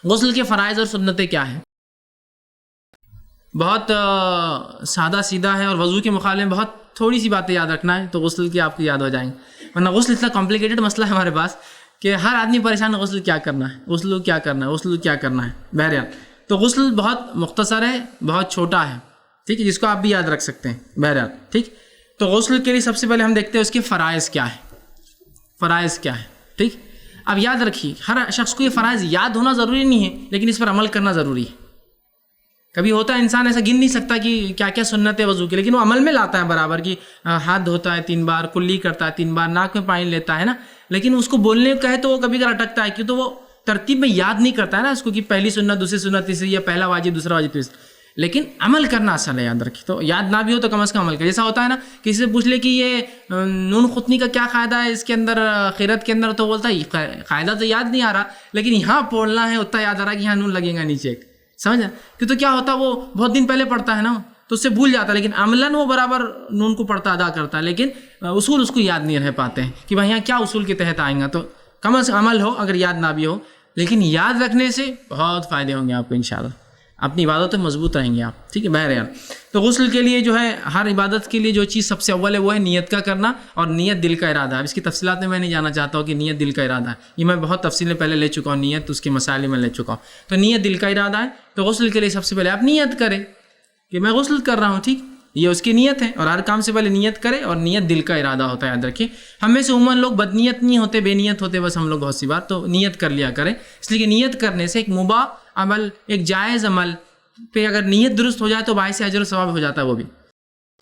غسل کے فرائض اور سنتیں کیا ہیں؟ بہت سادہ سیدھا ہے، اور وضو کے مقابلے میں بہت تھوڑی سی باتیں یاد رکھنا ہے تو غسل کی آپ کو یاد ہو جائیں گے، ورنہ غسل اتنا کمپلیکیٹڈ مسئلہ ہے ہمارے پاس کہ ہر آدمی پریشان ہے غسل کیا کرنا ہے، غسل کیا کرنا ہے، غسل کیا کرنا ہے۔ بہرحال تو غسل بہت مختصر ہے، بہت چھوٹا ہے، ٹھیک ہے، جس کو آپ بھی یاد رکھ سکتے ہیں۔ بہرحال ٹھیک، تو غسل کے لیے سب سے پہلے ہم دیکھتے ہیں اس کے فرائض کیا ہے، فرائض کیا ہے، ٹھیک۔ اب یاد رکھیے ہر شخص کو یہ فرائض یاد ہونا ضروری نہیں ہے، لیکن اس پر عمل کرنا ضروری ہے۔ کبھی ہوتا ہے انسان ایسا گن نہیں سکتا کہ کیا کیا سنت ہے وضو کی، لیکن وہ عمل میں لاتا ہے برابر کی، ہاتھ دھوتا ہے 3 بار، کلی کرتا ہے 3 بار، ناک میں پانی لیتا ہے نا، لیکن اس کو بولنے کا ہے تو وہ کبھی کبھی اٹکتا ہے، کیوں تو وہ ترتیب میں یاد نہیں کرتا ہے نا اس کو کہ پہلی سنت، دوسری سنت، تیسری، یا پہلا واجب، دوسرا واجب، تیسرا، لیکن عمل کرنا اصل ہے، یاد رکھیے۔ تو یاد نہ بھی ہو تو کم از کم عمل کرے۔ جیسا ہوتا ہے نا کسی سے پوچھ لے کہ یہ نون خطنی کا کیا قاعدہ ہے اس کے اندر، خیرت کے اندر، تو بولتا ہے قاعدہ تو یاد نہیں آ رہا، لیکن یہاں پڑھنا ہے اتنا یاد آ رہا ہے کہ یہاں نون لگے گا نیچے، سمجھا؟ کہ تو کیا ہوتا ہے وہ بہت دن پہلے پڑھتا ہے نا تو اس سے بھول جاتا ہے، لیکن عملاً وہ برابر نون کو پڑھتا ادا کرتا ہے، لیکن اصول اس کو یاد نہیں رہ پاتے ہیں کہ بھائی یہاں کیا اصول کے تحت آئیں گا۔ تو کم از کم عمل ہو، اگر یاد نہ بھی ہو، لیکن یاد رکھنے سے بہت فائدے ہوں گے آپ کو انشاءاللہ، اپنی عبادتیں مضبوط رہیں گے آپ، ٹھیک ہے۔ بہرحال تو غسل کے لیے جو ہے، ہر عبادت کے لیے جو چیز سب سے اول ہے وہ ہے نیت کا کرنا، اور نیت دل کا ارادہ ہے۔ اب اس کی تفصیلات میں نہیں جانا چاہتا ہوں کہ نیت دل کا ارادہ ہے، یہ میں بہت تفصیل پہلے لے چکا ہوں، نیت اس کے مسائل میں لے چکا ہوں۔ تو نیت دل کا ارادہ ہے، تو غسل کے لیے سب سے پہلے آپ نیت کریں کہ میں غسل کر رہا ہوں، ٹھیک، یہ اس کی نیت ہے، اور ہر کام سے پہلے نیت کرے، اور نیت دل کا ارادہ ہوتا ہے، یاد رکھیے۔ ہم میں سے عموماً لوگ بد نیت نہیں ہوتے، بے نیت ہوتے بس ہم لوگ بہت سی بار، تو نیت کر لیا کریں، اس لیے کہ نیت کرنے سے ایک مباح عمل، ایک جائز عمل پہ اگر نیت درست ہو جائے تو باعث اجر و ثواب ہو جاتا ہے وہ بھی۔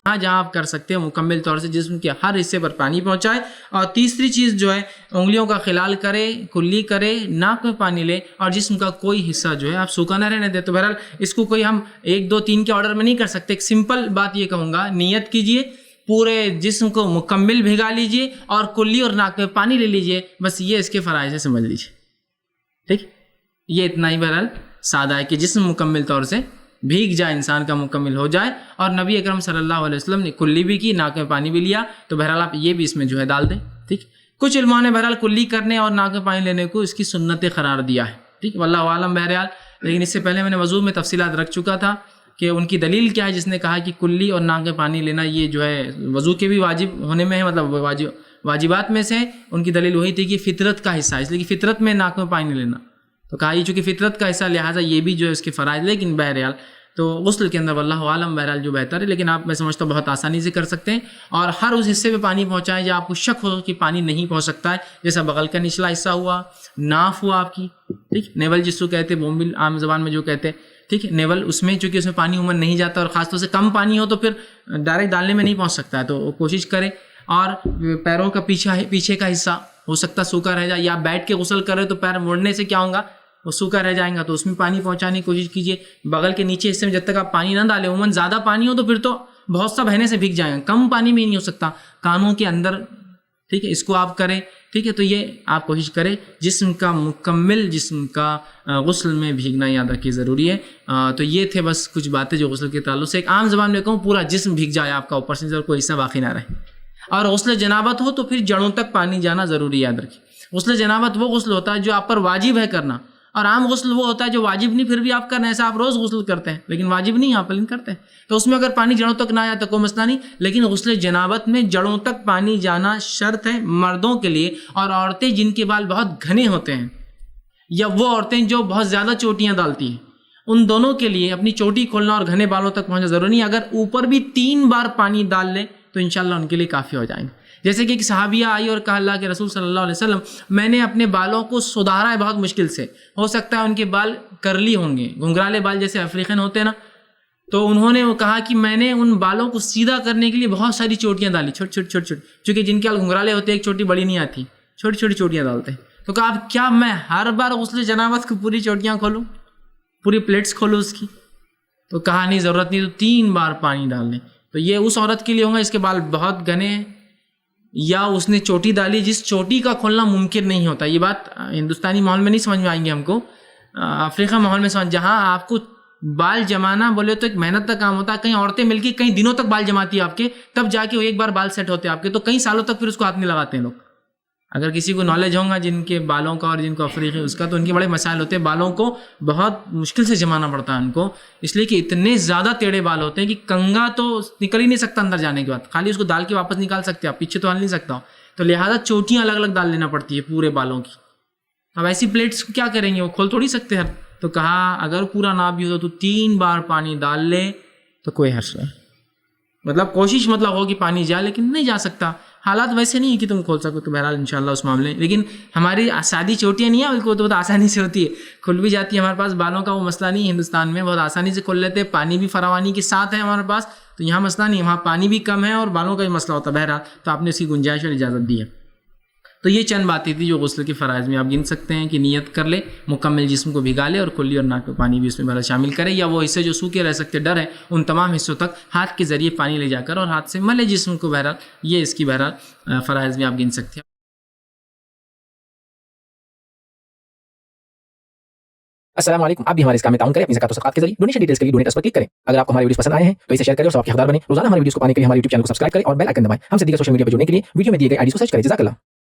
ہاں جہاں آپ کر سکتے ہیں مکمل طور سے جسم کے ہر حصے پر پانی پہنچائے، اور تیسری چیز جو ہے انگلیوں کا خلال کرے، کلی کرے، ناک میں پانی لے، اور جسم کا کوئی حصہ جو ہے آپ سوکھا نہ رہنے دے۔ تو بہرحال اس کو کوئی ہم 1 2 3 کے آرڈر میں نہیں کر سکتے، ایک سمپل بات یہ کہوں گا، نیت کیجئے، پورے جسم کو مکمل بھگا لیجئے، اور کلی اور ناک میں پانی لے لیجئے، بس یہ اس کے فرائض ہے، سمجھ لیجئے، ٹھیک۔ یہ اتنا ہی بہرحال سادہ ہے کہ جسم مکمل طور سے بھیگ جائے، انسان کا مکمل ہو جائے، اور نبی اکرم صلی اللہ علیہ وسلم نے کلی بھی کی، ناک میں پانی بھی لیا، تو بہرحال آپ یہ بھی اس میں جو ہے ڈال دیں، ٹھیک۔ کچھ علماء نے بہرحال کلی کرنے اور ناک میں پانی لینے کو اس کی سنت قرار دیا ہے، ٹھیک، واللہ عالم بہرحال۔ لیکن اس سے پہلے میں نے وضو میں تفصیلات رکھ چکا تھا کہ ان کی دلیل کیا ہے جس نے کہا کہ کلی اور ناک میں پانی لینا یہ جو ہے وضو کے بھی واجب ہونے میں ہے، مطلب واجبات میں سے ان کی دلیل وہی تھی کہ فطرت کا حصہ ہے، اس لیے کہ فطرت میں ناک میں پانی لینا، تو کہا یہ چونکہ فطرت کا حصہ لہٰذا یہ بھی جو ہے اس کے فرائض، لیکن بہرحال تو غسل کے اندر واللہ عالم بہرحال جو بہتر ہے، لیکن آپ میں سمجھتا ہوں بہت آسانی سے کر سکتے ہیں، اور ہر اس حصے پہ پانی پہنچائیں جہاں آپ کو شک ہو کہ پانی نہیں پہنچ سکتا ہے، جیسا بغل کا نچلا حصہ ہوا، ناف ہوا آپ کی، ٹھیک، نیول جس کو کہتے ہیں، بومبل عام زبان میں جو کہتے ہیں، ٹھیک ہے، نیول، اس میں چونکہ اس میں پانی عموماً نہیں جاتا، اور خاص طور سے کم پانی ہو تو پھر ڈائریکٹ ڈالنے میں نہیں پہنچ سکتا ہے، تو کوشش کریں۔ اور پیروں کا پیچھے کا حصہ ہو سکتا ہے سوکھا رہ جائے، یا بیٹھ کے غسل کرے تو پیر مڑنے سے کیا ہوگا، وہ سوکھا رہ جائیں گا، تو اس میں پانی پہنچانے کی کوشش کیجیے۔ بغل کے نیچے حصے میں جب تک آپ پانی نہ ڈالیں، عموماً زیادہ پانی ہو تو پھر تو بہت سا بہنے سے بھیگ جائیں گا، کم پانی میں ہی نہیں ہو سکتا، کانوں کے اندر، ٹھیک ہے، اس کو آپ کریں، ٹھیک ہے۔ تو یہ آپ کوشش کریں، جسم کا مکمل جسم کا غسل میں بھیگنا یاد رکھیے ضروری ہے۔ تو یہ تھے بس کچھ باتیں جو غسل کے تعلق سے، ایک عام زبان میں کہوں پورا جسم بھیگ جائے آپ کا، اوپر سے اور کوئی حصہ باقی نہ رہے۔ اور غسل جنابت ہو تو پھر جڑوں تک پانی جانا ضروری، یاد رکھیے۔ غسل جنابت وہ غسل ہوتا ہے جو آپ پر واجب ہے کرنا، اور عام غسل وہ ہوتا ہے جو واجب نہیں پھر بھی آپ کرنا ہے، ایسا آپ روز غسل کرتے ہیں لیکن واجب نہیں آپ لیکن کرتے ہیں، تو اس میں اگر پانی جڑوں تک نہ آیا تو کوئی مسئلہ نہیں، لیکن غسل جنابت میں جڑوں تک پانی جانا شرط ہے مردوں کے لیے، اور عورتیں جن کے بال بہت گھنے ہوتے ہیں، یا وہ عورتیں جو بہت زیادہ چوٹیاں ڈالتی ہیں، ان دونوں کے لیے اپنی چوٹی کھولنا اور گھنے بالوں تک پہنچنا ضروری نہیں، اگر اوپر بھی 3 بار پانی ڈال لیں تو انشاءاللہ ان کے لیے کافی ہو جائیں گے۔ جیسے کہ ایک صحابیہ آئی اور کہا اللہ کے رسول صلی اللہ علیہ وسلم، میں نے اپنے بالوں کو سدھارا ہے بہت مشکل سے، ہو سکتا ہے ان کے بال کرلی ہوں گے، گھنگرالے بال جیسے افریقن ہوتے ہیں نا، تو انہوں نے کہا کہ میں نے ان بالوں کو سیدھا کرنے کے لیے بہت ساری چوٹیاں ڈالی، چھوٹی چھوٹی، چونکہ جن کے بال گھنگرالے ہوتے ہیں ایک چوٹی بڑی نہیں آتی، چھوٹی چھوٹی چوٹیاں ڈالتے ہیں، تو کہا اب کیا میں ہر بار غسل جنابت کو پوری چوٹیاں کھولوں، پوری پلیٹس کھولوں اس کی؟ تو کہا نہیں، ضرورت نہیں، تو 3 بار پانی ڈال لیں۔ تو یہ اس عورت کے لیے ہوگا اس کے بال بہت گھنے ہیں، یا اس نے چوٹی ڈالی جس چوٹی کا کھولنا ممکن نہیں ہوتا۔ یہ بات ہندوستانی ماحول میں نہیں سمجھ میں آئیں گے ہم کو، افریقہ ماحول میں سمجھ، جہاں آپ کو بال جمانا بولے تو ایک محنت کا کام ہوتا ہے، کئی عورتیں مل کے کئی دنوں تک بال جماتی ہیں آپ کے، تب جا کے وہ ایک بار بال سیٹ ہوتے ہیں آپ کے، تو کئی سالوں تک پھر اس کو ہاتھ نہیں لگاتے ہیں لوگ۔ اگر کسی کو نالج ہوگا جن کے بالوں کا اور جن کو افریقی اس کا، تو ان کے بڑے مسائل ہوتے ہیں، بالوں کو بہت مشکل سے جمانا پڑتا ہے ان کو، اس لیے کہ اتنے زیادہ ٹیڑھے بال ہوتے ہیں کہ کنگا تو نکل ہی نہیں سکتا اندر جانے کے بعد، خالی اس کو ڈال کے واپس نکال سکتے آپ، پیچھے تو ہل نہیں سکتا، تو لہٰذا چوٹیاں الگ الگ ڈال لینا پڑتی ہے پورے بالوں کی. اب ایسی پلیٹس کو کیا کریں گے، وہ کھول تھوڑی سکتے ہیں. تو کہا اگر پورا نہ بھی ہو تو 3 بار پانی ڈال لے تو کوئی حرج نہیں. مطلب کوشش مطلب ہو کہ پانی جائے، لیکن نہیں جا سکتا، حالات ویسے نہیں ہے کہ تم کھول سکو، تو بہرحال انشاءاللہ اس معاملے. لیکن ہماری سادی چوٹیاں نہیں ہیں، بلکہ وہ تو بہت آسانی سے ہوتی ہے، کھل بھی جاتی ہے. ہمارے پاس بالوں کا وہ مسئلہ نہیں ہے، ہندوستان میں بہت آسانی سے کھول لیتے ہیں، پانی بھی فراوانی کے ساتھ ہے ہمارے پاس، تو یہاں مسئلہ نہیں ہے، وہاں پانی بھی کم ہے اور بالوں کا بھی مسئلہ ہوتا ہے. بہرحال تو آپ نے اس کی گنجائش اور اجازت دی ہے. تو یہ چند باتیں تھی جو غسل کے فرائض میں آپ گن سکتے ہیں کہ نیت کر لے، مکمل جسم کو بھگا لے اور کلی اور ناک پہ پانی بھی اس میں شامل کرے، یا وہ حصے جو سوکھے رہ سکتے ڈر ہے ان تمام حصوں تک ہاتھ کے ذریعے پانی لے جا کر اور ہاتھ سے ملے جسم کو. بہرحال یہ اس کی بہرحال فرائض میں آپ گن سکتے ہیں. السلام علیکم. آپ بھی ہمارے اس کام میں تعاون کریں اپنی زکات و صدقات کے ذریعے. ڈونیشن ڈیٹیلز کے لیے ڈونیٹ اس پر کلک کریں. اگر آپ کو ہمارے ویڈیوز پسند آئے ہیں تو اسے شیئر کریں اور ثواب کے حقدار بنیں. روزانہ ہمارے ویڈیوز کو پانے کے لیے ہمارے یوٹیوب چینل کو سبسکرائب کریں اور بیل آئکن دبائیں. ہم سے دیگر سوشل میڈیا پر جڑنے کے لیے ویڈیو میں دیے گئے آئی ڈی کو سرچ کریں. جزاک اللہ.